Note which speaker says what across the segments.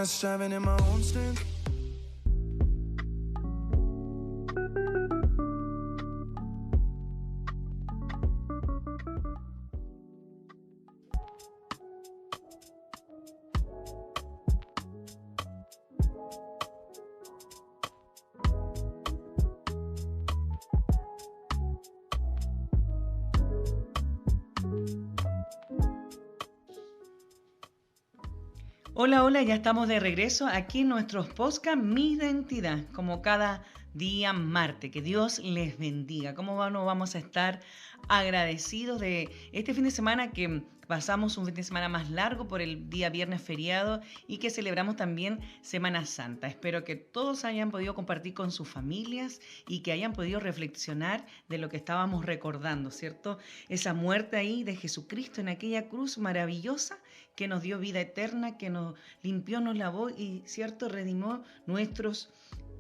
Speaker 1: not striving in my own strength.
Speaker 2: Hola, hola, ya estamos de regreso aquí en nuestros podcast Mi Identidad, como cada día martes. Que Dios les bendiga. ¿Cómo no vamos a estar agradecidos de este fin de semana que pasamos un fin de semana más largo por el día viernes feriado y que celebramos también Semana Santa? Espero que todos hayan podido compartir con sus familias y que hayan podido reflexionar de lo que estábamos recordando, ¿cierto? Esa muerte ahí de Jesucristo en aquella cruz maravillosa que nos dio vida eterna, que nos limpió, nos lavó y, ¿cierto?, redimió nuestros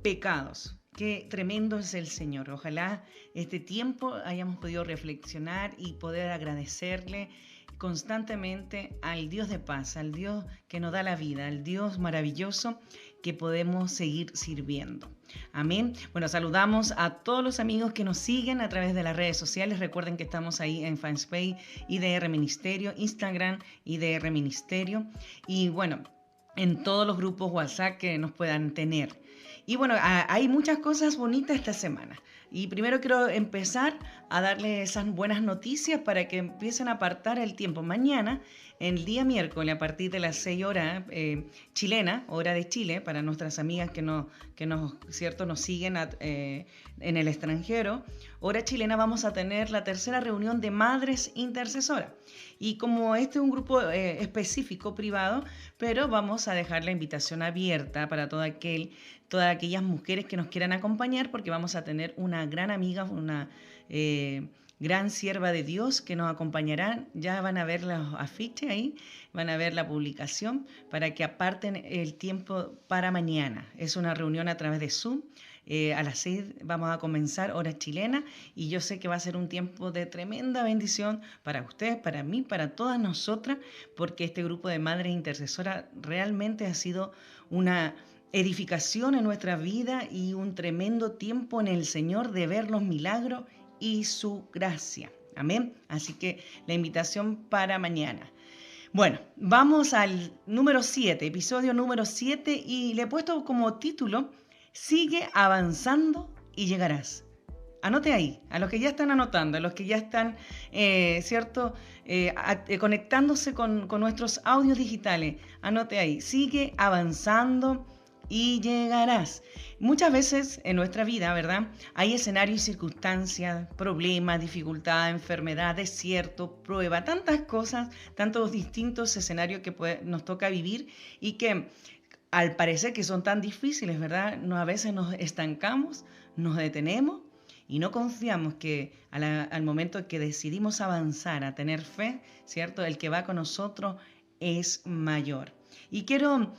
Speaker 2: pecados. Qué tremendo es el Señor. Ojalá este tiempo hayamos podido reflexionar y poder agradecerle constantemente al Dios de paz, al Dios que nos da la vida, al Dios maravilloso que podemos seguir sirviendo. Amén. Bueno, saludamos a todos los amigos que nos siguen a través de las redes sociales. Recuerden que estamos ahí en Fanpage IDR Ministerio, Instagram IDR Ministerio y bueno, en todos los grupos WhatsApp que nos puedan tener. Y bueno, hay muchas cosas bonitas esta semana. Y primero quiero empezar a darles esas buenas noticias para que empiecen a apartar el tiempo. Mañana, el día miércoles, a partir de las 6 horas chilena, hora de Chile, para nuestras amigas que nos ¿cierto?, nos siguen en el extranjero, hora chilena, vamos a tener la tercera reunión de Madres Intercesoras. Y como este es un grupo específico, privado, pero vamos a dejar la invitación abierta para todas aquellas mujeres que nos quieran acompañar, porque vamos a tener una gran amiga, una gran sierva de Dios que nos acompañará. Ya van a ver los afiches ahí, van a ver la publicación para que aparten el tiempo para mañana. Es una reunión a través de Zoom. A las 6 vamos a comenzar, hora chilena, y yo sé que va a ser un tiempo de tremenda bendición para ustedes, para mí, para todas nosotras, porque este grupo de Madres Intercesoras realmente ha sido una edificación en nuestra vida y un tremendo tiempo en el Señor de ver los milagros y su gracia. Amén. Así que la invitación para mañana. Bueno, vamos al número 7, episodio número 7, y le he puesto como título: Sigue avanzando y llegarás. Anote ahí, a los que ya están anotando, a los que ya están, ¿cierto?, conectándose con nuestros audios digitales. Anote ahí, sigue avanzando y llegarás. Muchas veces en nuestra vida, ¿verdad?, hay escenarios y circunstancias, problemas, dificultades, enfermedad, desierto, prueba, tantas cosas, tantos distintos escenarios que nos toca vivir y que al parecer que son tan difíciles, ¿verdad?, a veces nos estancamos, nos detenemos y no confiamos que al momento que decidimos avanzar, a tener fe, ¿cierto?, el que va con nosotros es mayor. Y quiero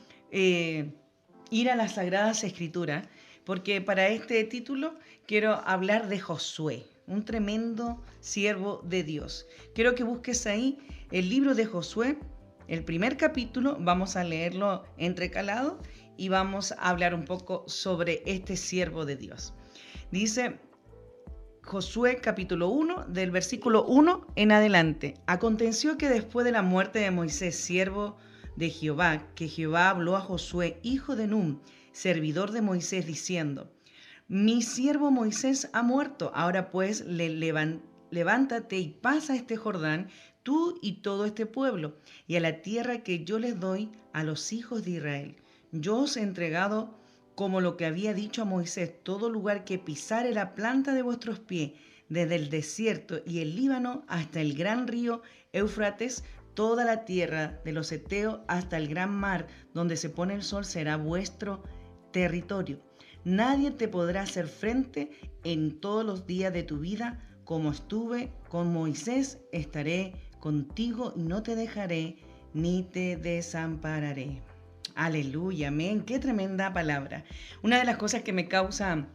Speaker 2: ir a las Sagradas Escrituras, porque para este título quiero hablar de Josué, un tremendo siervo de Dios. Quiero que busques ahí el libro de Josué, el primer capítulo, vamos a leerlo entrecalado y vamos a hablar un poco sobre este siervo de Dios. Dice Josué capítulo 1, del versículo 1 en adelante. Aconteció que después de la muerte de Moisés, siervo de Jehová, que Jehová habló a Josué, hijo de Nun, servidor de Moisés, diciendo: Mi siervo Moisés ha muerto, ahora pues levántate y pasa este Jordán, tú y todo este pueblo, y a la tierra que yo les doy a los hijos de Israel. Yo os he entregado, como lo que había dicho a Moisés, todo lugar que pisare la planta de vuestros pies, desde el desierto y el Líbano hasta el gran río Éufrates, toda la tierra de los heteos hasta el gran mar, donde se pone el sol, será vuestro territorio. Nadie te podrá hacer frente en todos los días de tu vida. Como estuve con Moisés, estaré contigo y no te dejaré ni te desampararé. Aleluya, amén. Qué tremenda palabra. Una de las cosas que me causa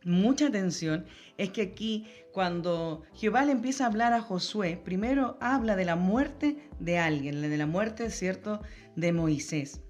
Speaker 2: mucha atención es que aquí, cuando Jehová le empieza a hablar a Josué, primero habla de la muerte de alguien, de la muerte, ¿cierto?, de Moisés.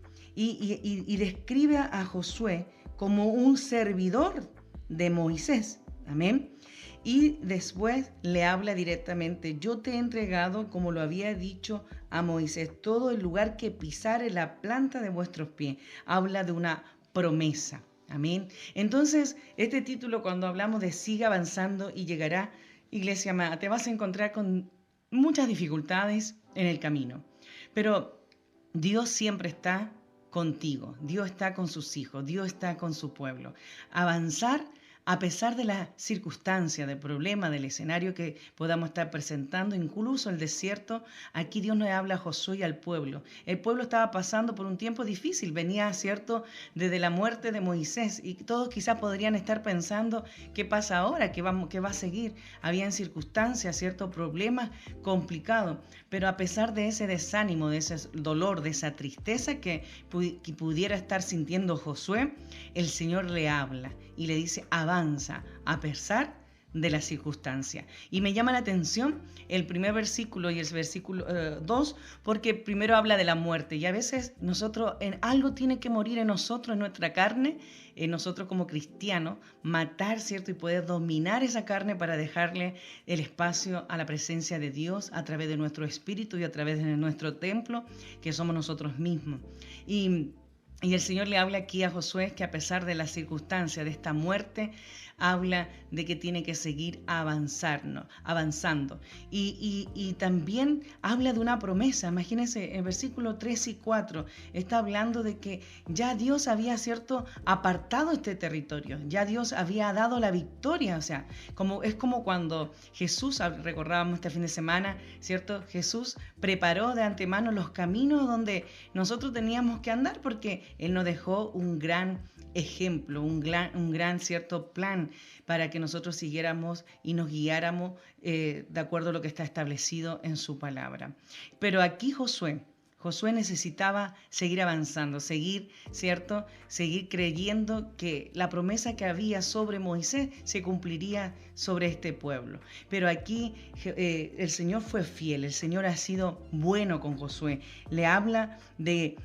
Speaker 2: y describe a Josué como un servidor de Moisés. Amén. Y después le habla directamente: yo te he entregado, como lo había dicho a Moisés, todo el lugar que pisare la planta de vuestros pies. Habla de una promesa. Amén. Entonces, este título, cuando hablamos de siga avanzando y llegará, iglesia amada, te vas a encontrar con muchas dificultades en el camino. Pero Dios siempre está contigo. Dios está con sus hijos. Dios está con su pueblo. Avanzar a pesar de las circunstancias, del problema, del escenario que podamos estar presentando, incluso el desierto. Aquí Dios nos habla a Josué y al pueblo. El pueblo estaba pasando por un tiempo difícil, venía, ¿cierto?, desde la muerte de Moisés, y todos quizás podrían estar pensando: ¿qué pasa ahora? ¿Qué va a seguir? Habían circunstancias, ¿cierto?, problemas complicados, pero a pesar de ese desánimo, de ese dolor, de esa tristeza que pudiera estar sintiendo Josué, el Señor le habla y le dice: avanza a pesar de la circunstancia. Y me llama la atención el primer versículo y el versículo 2, porque primero habla de la muerte, y a veces algo tiene que morir en nosotros, en nuestra carne, en nosotros como cristianos, matar, ¿cierto? Y poder dominar esa carne para dejarle el espacio a la presencia de Dios a través de nuestro espíritu y a través de nuestro templo, que somos nosotros mismos. Y el Señor le habla aquí a Josué que a pesar de las circunstancias de esta muerte, habla de que tiene que seguir avanzando. Y también habla de una promesa. Imagínense, en versículos 3 y 4 está hablando de que ya Dios había, ¿cierto?, apartado este territorio. Ya Dios había dado la victoria. O sea, es como cuando Jesús, recordábamos este fin de semana, ¿cierto? Jesús preparó de antemano los caminos donde nosotros teníamos que andar, porque Él nos dejó un gran ejemplo, un gran cierto plan para que nosotros siguiéramos y nos guiáramos de acuerdo a lo que está establecido en su palabra. Pero aquí Josué necesitaba seguir avanzando, ¿cierto? Seguir creyendo que la promesa que había sobre Moisés se cumpliría sobre este pueblo. Pero aquí el Señor fue fiel, el Señor ha sido bueno con Josué. Le habla de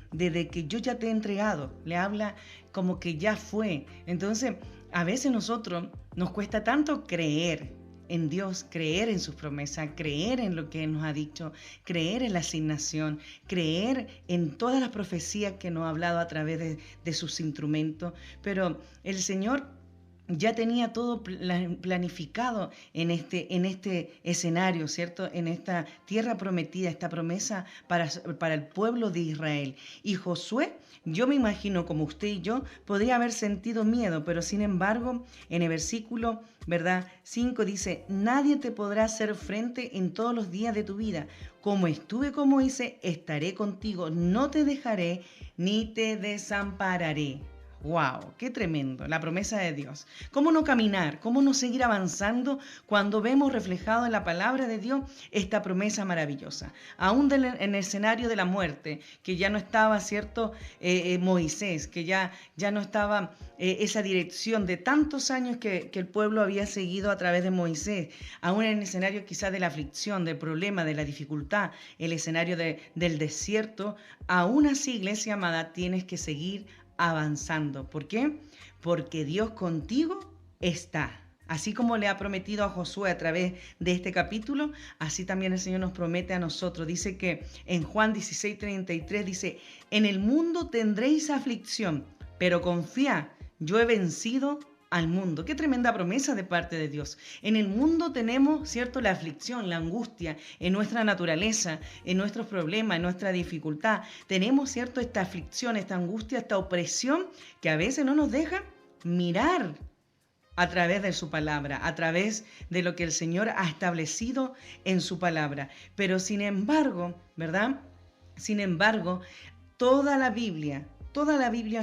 Speaker 2: que yo ya te he entregado, le habla como que ya fue. Entonces, a veces nosotros nos cuesta tanto creer en Dios, creer en sus promesas, creer en lo que Él nos ha dicho, creer en la asignación, creer en todas las profecías que nos ha hablado a través de sus instrumentos. Pero el Señor ya tenía todo planificado en este escenario, ¿cierto? En esta tierra prometida, esta promesa para el pueblo de Israel. Y Josué, yo me imagino, como usted y yo, podría haber sentido miedo, pero sin embargo, en el versículo, ¿verdad?, 5 dice: nadie te podrá hacer frente en todos los días de tu vida. Como estuve con Moisés, estaré contigo, no te dejaré ni te desampararé. ¡Wow! ¡Qué tremendo! La promesa de Dios. ¿Cómo no caminar? ¿Cómo no seguir avanzando cuando vemos reflejado en la palabra de Dios esta promesa maravillosa? Aún en el escenario de la muerte, que ya no estaba, ¿cierto?, Moisés, que ya no estaba esa dirección de tantos años que el pueblo había seguido a través de Moisés. Aún en el escenario quizás de la aflicción, del problema, de la dificultad, el escenario del desierto, aún así, iglesia amada, tienes que seguir avanzando. ¿Por qué? Porque Dios contigo está. Así como le ha prometido a Josué a través de este capítulo, así también el Señor nos promete a nosotros. Dice que en Juan 16:33 dice: en el mundo tendréis aflicción, pero confía, yo he vencido al mundo. Qué tremenda promesa de parte de Dios. En el mundo tenemos, ¿cierto?, la aflicción, la angustia, en nuestra naturaleza, en nuestros problemas, en nuestra dificultad. Tenemos, ¿cierto?, esta aflicción, esta angustia, esta opresión que a veces no nos deja mirar a través de su palabra, a través de lo que el Señor ha establecido en su palabra. Pero sin embargo, ¿verdad? Sin embargo, toda la Biblia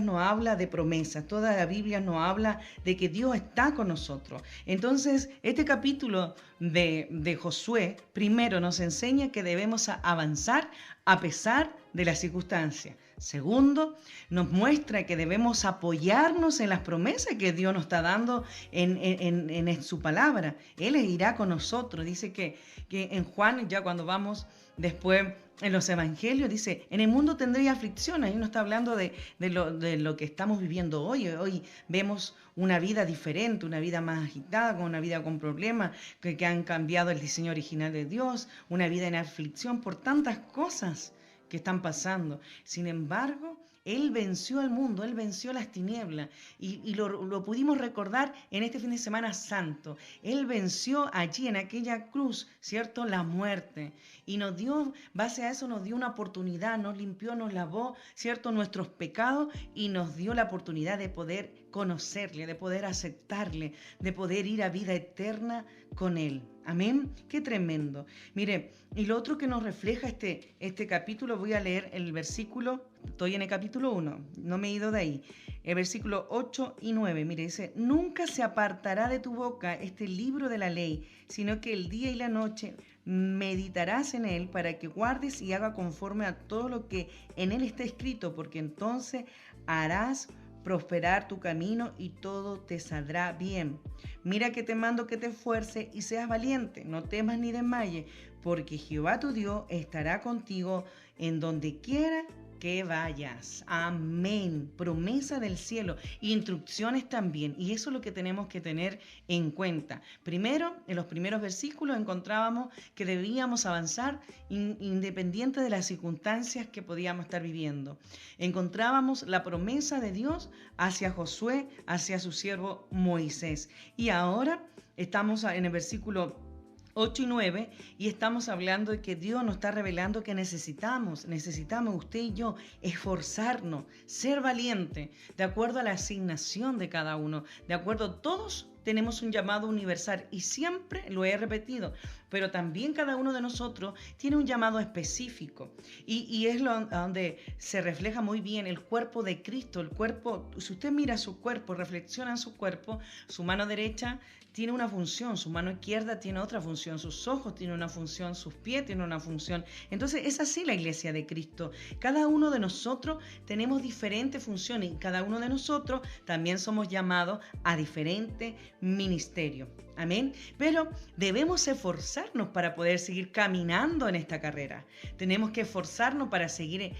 Speaker 2: nos habla de promesas, toda la Biblia nos habla de que Dios está con nosotros. Entonces, este capítulo de Josué primero nos enseña que debemos avanzar a pesar de las circunstancias. Segundo, nos muestra que debemos apoyarnos en las promesas que Dios nos está dando en su palabra. Él irá con nosotros. Dice que en Juan, ya cuando vamos después en los evangelios, dice, en el mundo tendréis aflicción. Ahí nos está hablando de lo que estamos viviendo hoy. Hoy vemos una vida diferente, una vida más agitada, una vida con problemas, que han cambiado el diseño original de Dios, una vida en aflicción por tantas cosas que están pasando. Sin embargo, Él venció al mundo, Él venció las tinieblas y lo pudimos recordar en este fin de semana santo. Él venció allí en aquella cruz, ¿cierto? La muerte y nos dio, base a eso nos dio una oportunidad, nos limpió, nos lavó, ¿cierto? Nuestros pecados y nos dio la oportunidad de poder conocerle, de poder aceptarle, de poder ir a vida eterna con Él. Amén. Qué tremendo. Mire, y lo otro que nos refleja este capítulo, voy a leer el versículo, estoy en el capítulo 1, no me he ido de ahí. El versículo 8 y 9, mire, dice, nunca se apartará de tu boca este libro de la ley, sino que el día y la noche meditarás en él para que guardes y haga conforme a todo lo que en él está escrito, porque entonces harás prosperar tu camino y todo te saldrá bien. Mira que te mando que te esfuerces y seas valiente, no temas ni desmayes, porque Jehová tu Dios estará contigo en donde quiera que vayas. Amén. Promesa del cielo. Instrucciones también. Y eso es lo que tenemos que tener en cuenta. Primero, en los primeros versículos encontrábamos que debíamos avanzar independiente de las circunstancias que podíamos estar viviendo. Encontrábamos la promesa de Dios hacia Josué, hacia su siervo Moisés. Y ahora estamos en el versículo 8 y 9, y estamos hablando de que Dios nos está revelando que necesitamos usted y yo esforzarnos, ser valientes, de acuerdo a la asignación de cada uno, de acuerdo, todos tenemos un llamado universal y siempre lo he repetido, pero también cada uno de nosotros tiene un llamado específico y es donde se refleja muy bien el cuerpo de Cristo, el cuerpo, si usted mira su cuerpo, reflexiona en su cuerpo, su mano derecha tiene una función, su mano izquierda tiene otra función, sus ojos tienen una función, sus pies tienen una función. Entonces es así la iglesia de Cristo. Cada uno de nosotros tenemos diferentes funciones y cada uno de nosotros también somos llamados a diferentes ministerios. Amén. Pero debemos esforzarnos para poder seguir caminando en esta carrera. Tenemos que esforzarnos para seguir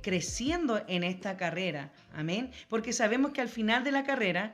Speaker 2: creciendo en esta carrera. Amén. Porque sabemos que al final de la carrera,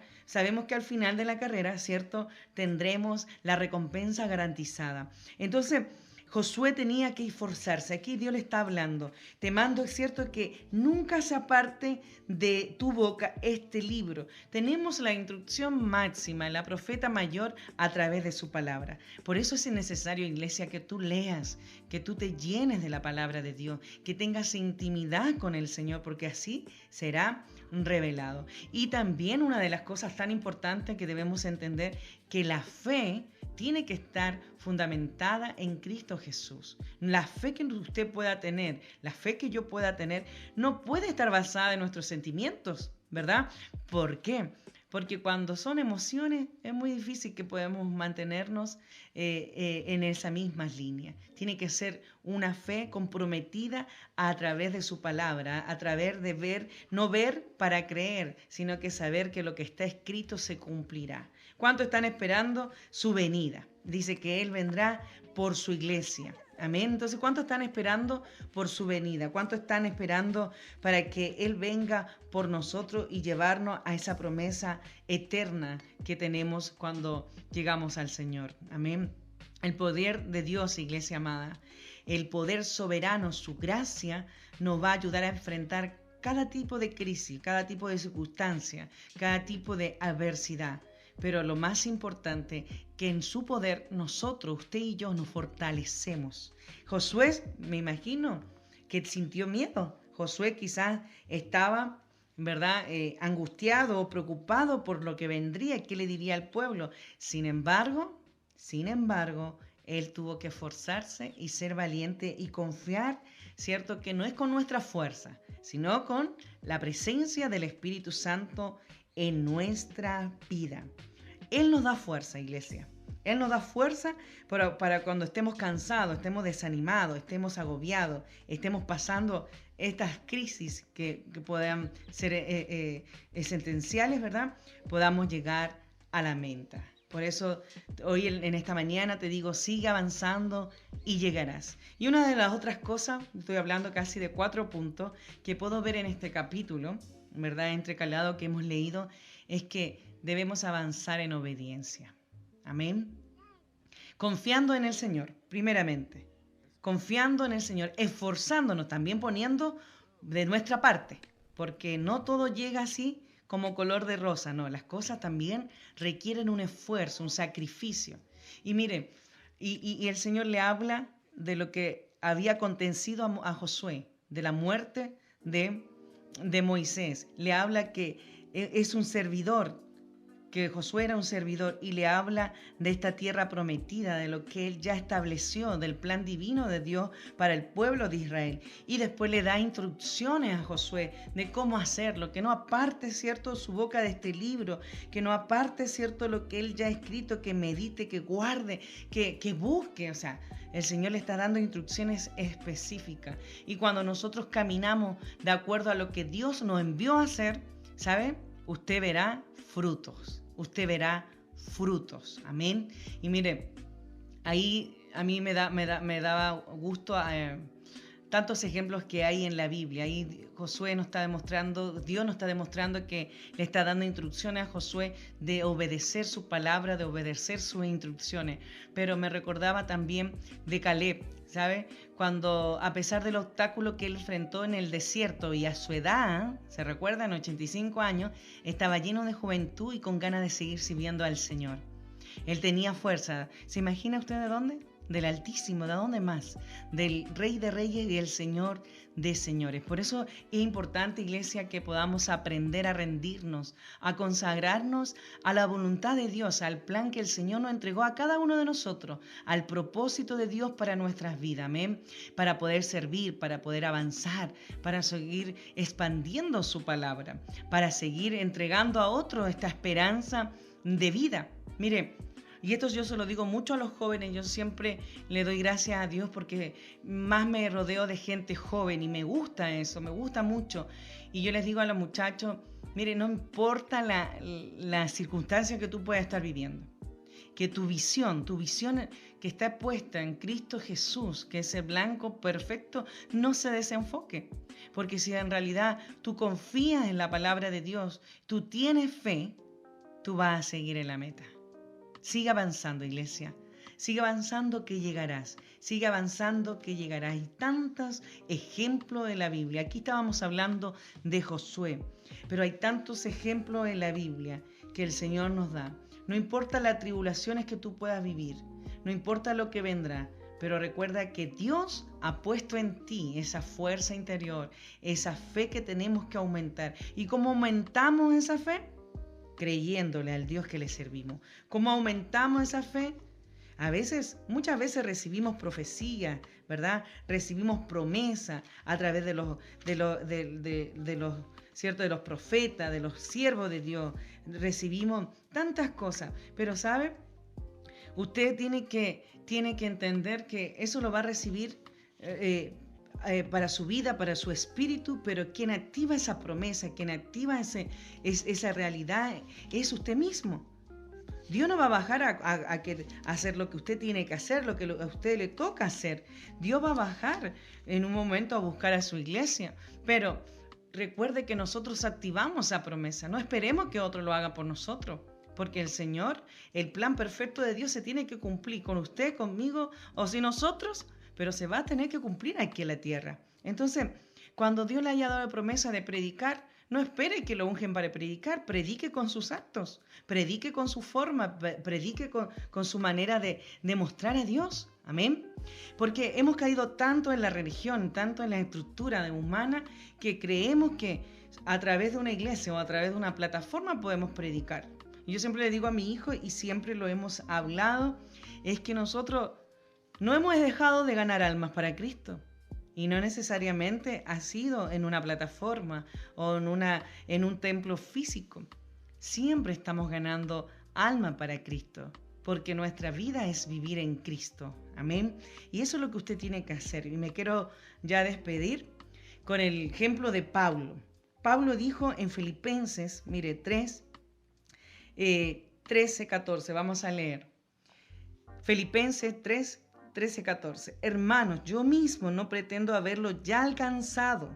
Speaker 2: ¿cierto? Tendremos la recompensa garantizada. Entonces, Josué tenía que esforzarse. Aquí Dios le está hablando. Te mando, es cierto, que nunca se aparte de tu boca este libro. Tenemos la instrucción máxima, la profeta mayor, a través de su palabra. Por eso es necesario, iglesia, que tú leas, que tú te llenes de la palabra de Dios, que tengas intimidad con el Señor, porque así será revelado. Y también una de las cosas tan importantes que debemos entender, que la fe tiene que estar fundamentada en Cristo Jesús. La fe que usted pueda tener, la fe que yo pueda tener, no puede estar basada en nuestros sentimientos, ¿verdad? ¿Por qué? Porque cuando son emociones es muy difícil que podamos mantenernos en esa misma línea. Tiene que ser una fe comprometida a través de su palabra, a través de ver, no ver para creer, sino que saber que lo que está escrito se cumplirá. ¿Cuántos están esperando su venida? Dice que Él vendrá por su iglesia. Amén. Entonces, ¿cuántos están esperando por su venida? ¿Cuántos están esperando para que Él venga por nosotros y llevarnos a esa promesa eterna que tenemos cuando llegamos al Señor? Amén. El poder de Dios, iglesia amada, el poder soberano, su gracia, nos va a ayudar a enfrentar cada tipo de crisis, cada tipo de circunstancia, cada tipo de adversidad. Pero lo más importante, que en su poder nosotros, usted y yo, nos fortalecemos. Josué, me imagino, que sintió miedo. Josué quizás estaba, ¿verdad?, angustiado o preocupado por lo que vendría, qué le diría al pueblo. Sin embargo, él tuvo que esforzarse y ser valiente y confiar, ¿cierto?, que no es con nuestra fuerza, sino con la presencia del Espíritu Santo en nuestra vida. Él nos da fuerza, iglesia. Él nos da fuerza para cuando estemos cansados, estemos desanimados, estemos agobiados, estemos pasando estas crisis que puedan ser esenciales, ¿verdad? Podamos llegar a la meta. Por eso hoy en esta mañana te digo, sigue avanzando y llegarás. Y una de las otras cosas, estoy hablando casi de 4 puntos, que puedo ver en este capítulo, ¿verdad? Entrecalado que hemos leído, es que debemos avanzar en obediencia. Amén. Confiando en el Señor, primeramente. Confiando en el Señor, esforzándonos, también poniendo de nuestra parte, porque no todo llega así como color de rosa, no, las cosas también requieren un esfuerzo, un sacrificio. Y mire, y el Señor le habla de lo que había acontecido a Josué, de la muerte de Moisés. Le habla que es un servidor, que Josué era un servidor, y le habla de esta tierra prometida, de lo que él ya estableció, del plan divino de Dios para el pueblo de Israel. Y después le da instrucciones a Josué de cómo hacerlo, que no aparte, ¿cierto?, su boca de este libro, que no aparte, ¿cierto?, lo que él ya ha escrito, que medite, que guarde, que busque. O sea, el Señor le está dando instrucciones específicas. Y cuando nosotros caminamos de acuerdo a lo que Dios nos envió a hacer, ¿sabe? Usted verá frutos. Usted verá frutos. Amén. Y mire, ahí a mí me daba gusto tantos ejemplos que hay en la Biblia. Ahí Josué nos está demostrando, Dios nos está demostrando que le está dando instrucciones a Josué de obedecer su palabra, de obedecer sus instrucciones. Pero me recordaba también de Caleb, ¿sabe? Cuando, a pesar del obstáculo que él enfrentó en el desierto y a su edad, ¿se recuerdan? 85 años, estaba lleno de juventud y con ganas de seguir sirviendo al Señor. Él tenía fuerza. ¿Se imagina usted de dónde? Del Altísimo, ¿de dónde más? Del Rey de Reyes y el Señor de Señores. Por eso es importante, iglesia, que podamos aprender a rendirnos, a consagrarnos a la voluntad de Dios, al plan que el Señor nos entregó a cada uno de nosotros, al propósito de Dios para nuestras vidas, amén, para poder servir, para poder avanzar, para seguir expandiendo su palabra, para seguir entregando a otros esta esperanza de vida. Mire, y esto yo se lo digo mucho a los jóvenes, yo siempre le doy gracias a Dios porque más me rodeo de gente joven y me gusta eso, me gusta mucho. Y yo les digo a los muchachos, mire, no importa la circunstancia que tú puedas estar viviendo, que tu visión que está puesta en Cristo Jesús, que es el blanco perfecto, no se desenfoque. Porque si en realidad tú confías en la palabra de Dios, tú tienes fe, tú vas a seguir en la meta. Sigue avanzando, iglesia. Sigue avanzando que llegarás. Sigue avanzando que llegarás. Hay tantos ejemplos de la Biblia. Aquí estábamos hablando de Josué, pero hay tantos ejemplos en la Biblia que el Señor nos da. No importa las tribulaciones que tú puedas vivir, no importa lo que vendrá, pero recuerda que Dios ha puesto en ti esa fuerza interior, esa fe que tenemos que aumentar. ¿Y cómo aumentamos esa fe? Creyéndole al Dios que le servimos. ¿Cómo aumentamos esa fe? Muchas veces recibimos profecía, ¿verdad? Recibimos promesa a través de los profetas, de los siervos de Dios. Recibimos tantas cosas, pero ¿sabe? Usted tiene que entender que eso lo va a recibir para su vida, para su espíritu, pero quien activa esa promesa, quien activa esa realidad es usted mismo. Dios no va a bajar a hacer lo que usted tiene que hacer, lo que a usted le toca hacer. Dios va a bajar en un momento a buscar a su iglesia, pero recuerde que nosotros activamos esa promesa. No esperemos que otro lo haga por nosotros, porque el Señor, el plan perfecto de Dios se tiene que cumplir con usted, conmigo o sin nosotros, pero se va a tener que cumplir aquí en la tierra. Entonces, cuando Dios le haya dado la promesa de predicar, no espere que lo ungen para predicar, predique con sus actos, predique con su forma, predique con su manera de mostrar a Dios. Amén. Porque hemos caído tanto en la religión, tanto en la estructura humana, que creemos que a través de una iglesia o a través de una plataforma podemos predicar. Yo siempre le digo a mi hijo, y siempre lo hemos hablado, es que nosotros no hemos dejado de ganar almas para Cristo. Y no necesariamente ha sido en una plataforma o en un templo físico. Siempre estamos ganando alma para Cristo. porque nuestra vida es vivir en Cristo. Amén. Y eso es lo que usted tiene que hacer. Y me quiero ya despedir con el ejemplo de Pablo. Pablo dijo en Filipenses, mire, 13, 14, vamos a leer. Filipenses 3, 13, 14. Hermanos, yo mismo no pretendo haberlo ya alcanzado,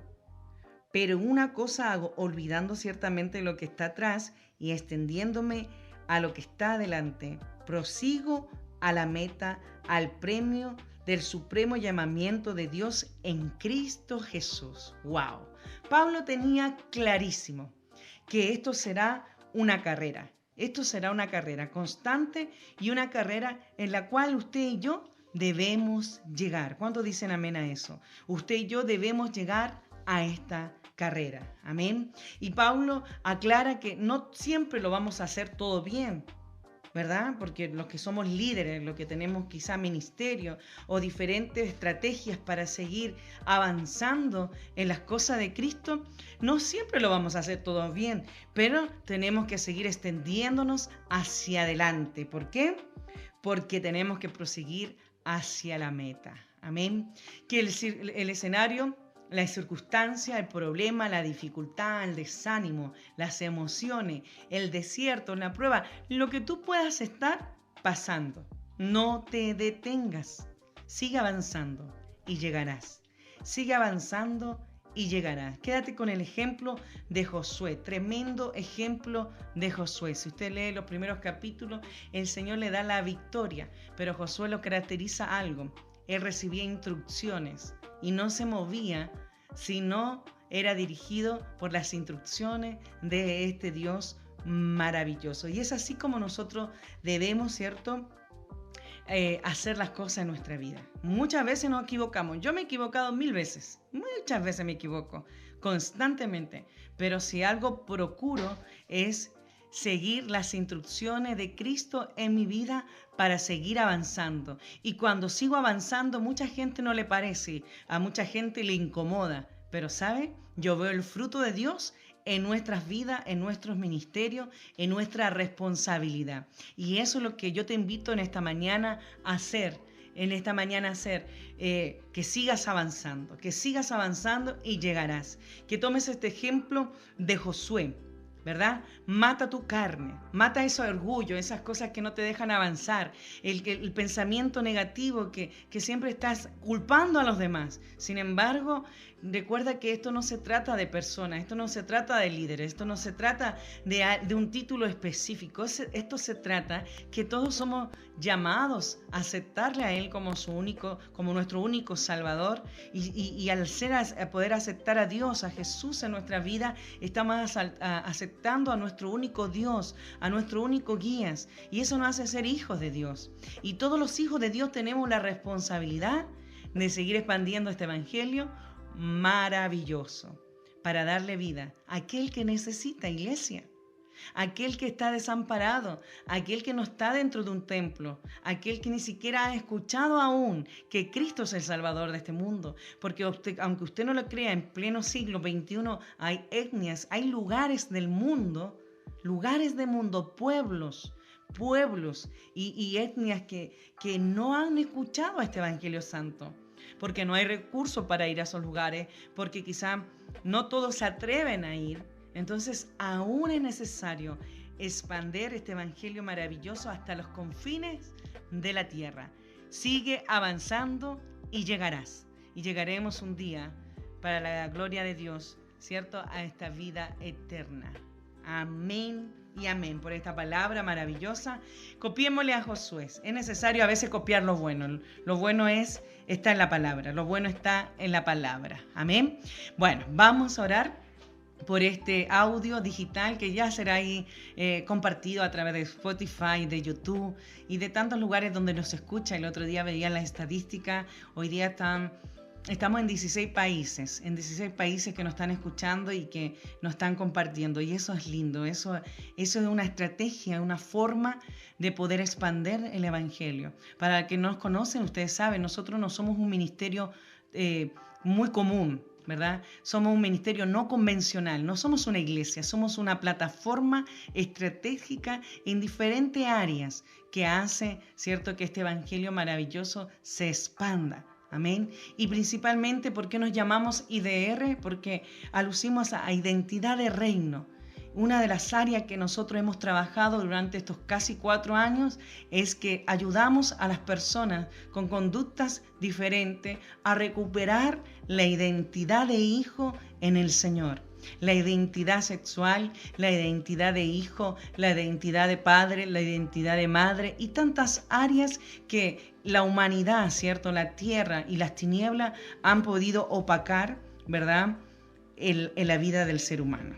Speaker 2: pero una cosa hago, olvidando ciertamente lo que está atrás y extendiéndome a lo que está adelante. Prosigo a la meta, al premio del supremo llamamiento de Dios en Cristo Jesús. ¡Wow! Pablo tenía clarísimo que esto será una carrera. Esto será una carrera constante y una carrera en la cual usted y yo debemos llegar. ¿Cuántos dicen amén a eso? Usted y yo debemos llegar a esta carrera. Amén. Y Pablo aclara que no siempre lo vamos a hacer todo bien, ¿verdad? Porque los que somos líderes, los que tenemos quizá ministerio o diferentes estrategias para seguir avanzando en las cosas de Cristo, no siempre lo vamos a hacer todo bien, pero tenemos que seguir extendiéndonos hacia adelante. ¿Por qué? Porque tenemos que proseguir hacia la meta. Amén. Que el escenario, la circunstancia, el problema, la dificultad, el desánimo, las emociones, el desierto, la prueba, lo que tú puedas estar pasando, no te detengas. Sigue avanzando y llegarás. Sigue avanzando y llegarás. Quédate con el ejemplo de Josué, tremendo ejemplo de Josué. Si usted lee los primeros capítulos, el Señor le da la victoria, pero Josué lo caracteriza algo. Él recibía instrucciones y no se movía si no era dirigido por las instrucciones de este Dios maravilloso. Y es así como nosotros debemos, ¿cierto?, hacer las cosas en nuestra vida. Muchas veces nos equivocamos. Yo me he equivocado 1000 veces. Muchas veces me equivoco, constantemente. Pero si algo procuro es seguir las instrucciones de Cristo en mi vida para seguir avanzando. Y cuando sigo avanzando, mucha gente no le parece, a mucha gente le incomoda. Pero ¿sabe? Yo veo el fruto de Dios en nuestras vidas, en nuestros ministerios, en nuestra responsabilidad. Y eso es lo que yo te invito en esta mañana a hacer. Que sigas avanzando y llegarás. Que tomes este ejemplo de Josué, ¿verdad? Mata tu carne, mata ese orgullo, esas cosas que no te dejan avanzar, el pensamiento negativo que siempre estás culpando a los demás. Sin embargo, recuerda que esto no se trata de personas, esto no se trata de líderes, esto no se trata de un título específico, esto se trata que todos somos llamados a aceptarle a Él como nuestro único Salvador y al poder aceptar a Dios, a Jesús en nuestra vida, estamos aceptando a nuestro único Dios, a nuestro único guías, y eso nos hace ser hijos de Dios. Y todos los hijos de Dios tenemos la responsabilidad de seguir expandiendo este evangelio maravilloso para darle vida a aquel que necesita, iglesia, aquel que está desamparado, aquel que no está dentro de un templo, aquel que ni siquiera ha escuchado aún que Cristo es el Salvador de este mundo. Porque aunque usted no lo crea, en pleno siglo XXI hay etnias, hay lugares del mundo, pueblos y etnias que no han escuchado a este Evangelio Santo, porque no hay recursos para ir a esos lugares, porque quizá no todos se atreven a ir. Entonces aún es necesario expandir este evangelio maravilloso hasta los confines de la tierra. Sigue avanzando y llegarás. Y llegaremos un día, para la gloria de Dios, ¿cierto?, a esta vida eterna. Amén y amén por esta palabra maravillosa. Copiémosle a Josué. Es necesario a veces copiar lo bueno. Lo bueno está en la palabra. Lo bueno está en la palabra. Amén. Bueno, vamos a orar por este audio digital que ya será ahí compartido a través de Spotify, de YouTube y de tantos lugares donde nos escucha. El otro día veía las estadísticas. Hoy día estamos en 16 países que nos están escuchando y que nos están compartiendo. Y eso es lindo, eso es una estrategia, una forma de poder expandir el evangelio. Para los que no nos conocen, ustedes saben, nosotros no somos un ministerio muy común. ¿verdad? Somos un ministerio no convencional, no somos una iglesia, somos una plataforma estratégica en diferentes áreas que hace, ¿cierto?, que este evangelio maravilloso se expanda. Amén. Y principalmente, ¿por qué nos llamamos IDR? Porque alucimos a identidad de reino. Una de las áreas que nosotros hemos trabajado durante estos casi 4 años es que ayudamos a las personas con conductas diferentes a recuperar la identidad de hijo en el Señor. La identidad sexual, la identidad de hijo, la identidad de padre, la identidad de madre y tantas áreas que la humanidad, ¿cierto? La tierra y las tinieblas han podido opacar, ¿verdad?, en la vida del ser humano.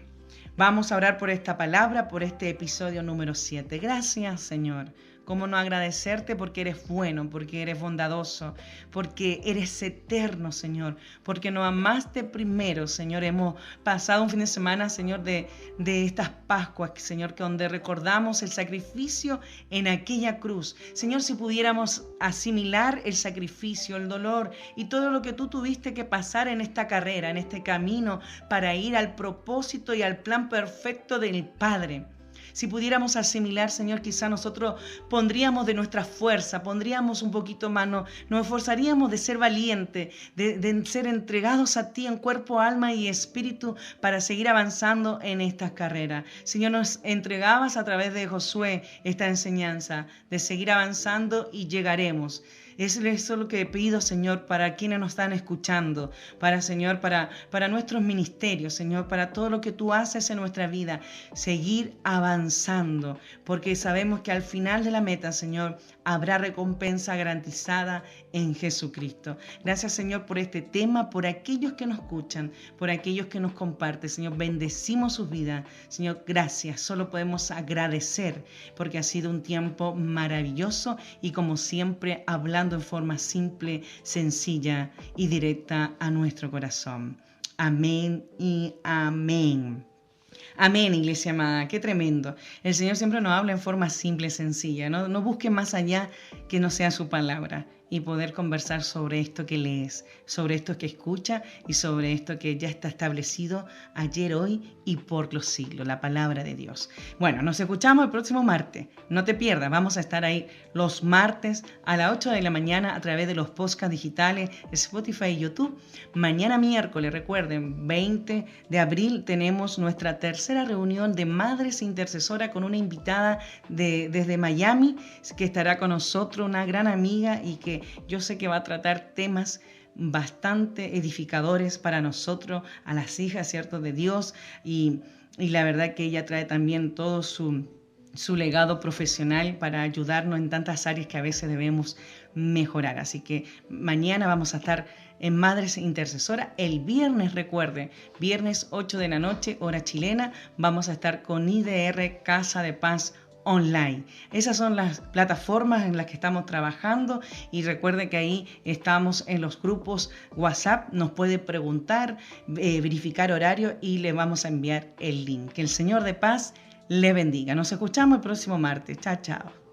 Speaker 2: Vamos a orar por esta palabra, por este episodio número 7. Gracias, Señor. ¿Cómo no agradecerte? Porque eres bueno, porque eres bondadoso, porque eres eterno, Señor, porque nos amaste primero, Señor. Hemos pasado un fin de semana, Señor, de estas Pascuas, Señor, que donde recordamos el sacrificio en aquella cruz. Señor, si pudiéramos asimilar el sacrificio, el dolor y todo lo que tú tuviste que pasar en esta carrera, en este camino, para ir al propósito y al plan perfecto del Padre. Si pudiéramos asimilar, Señor, quizá nosotros pondríamos de nuestra fuerza, pondríamos un poquito más, nos esforzaríamos de ser valientes, de ser entregados a ti en cuerpo, alma y espíritu para seguir avanzando en estas carreras. Señor, nos entregabas a través de Josué esta enseñanza de seguir avanzando y llegaremos. Eso es lo que pido, Señor, para quienes nos están escuchando, Señor, para nuestros ministerios, Señor, para todo lo que tú haces en nuestra vida, seguir avanzando, porque sabemos que al final de la meta, Señor, habrá recompensa garantizada en Jesucristo. Gracias, Señor, por este tema, por aquellos que nos escuchan, por aquellos que nos comparten, Señor, bendecimos sus vidas. Señor, gracias, solo podemos agradecer, porque ha sido un tiempo maravilloso y como siempre, hablando en forma simple, sencilla y directa a nuestro corazón. Amén y amén. Amén, iglesia amada, qué tremendo. El Señor siempre nos habla en forma simple, sencilla. No busque más allá que no sea su palabra y poder conversar sobre esto que lees, sobre esto que escucha y sobre esto que ya está establecido ayer, hoy y por los siglos, la palabra de Dios. Bueno, nos escuchamos el próximo martes. No te pierdas, vamos a estar ahí los martes a las 8 de la mañana a través de los podcasts digitales, Spotify y YouTube. Mañana miércoles, recuerden, 20 de abril tenemos nuestra tercera reunión de Madres Intercesoras con una invitada desde Miami que estará con nosotros, una gran amiga y que yo sé que va a tratar temas bastante edificadores para nosotros, a las hijas, ¿cierto?, de Dios, y la verdad que ella trae también todo su legado profesional para ayudarnos en tantas áreas que a veces debemos mejorar. Así que mañana vamos a estar en Madres Intercesoras. El viernes, recuerde, viernes 8 de la noche, hora chilena, vamos a estar con IDR Casa de Paz online. Esas son las plataformas en las que estamos trabajando y recuerde que ahí estamos en los grupos WhatsApp, nos puede preguntar, verificar horario y le vamos a enviar el link. Que el Señor de paz le bendiga. Nos escuchamos el próximo martes. Chao, chao.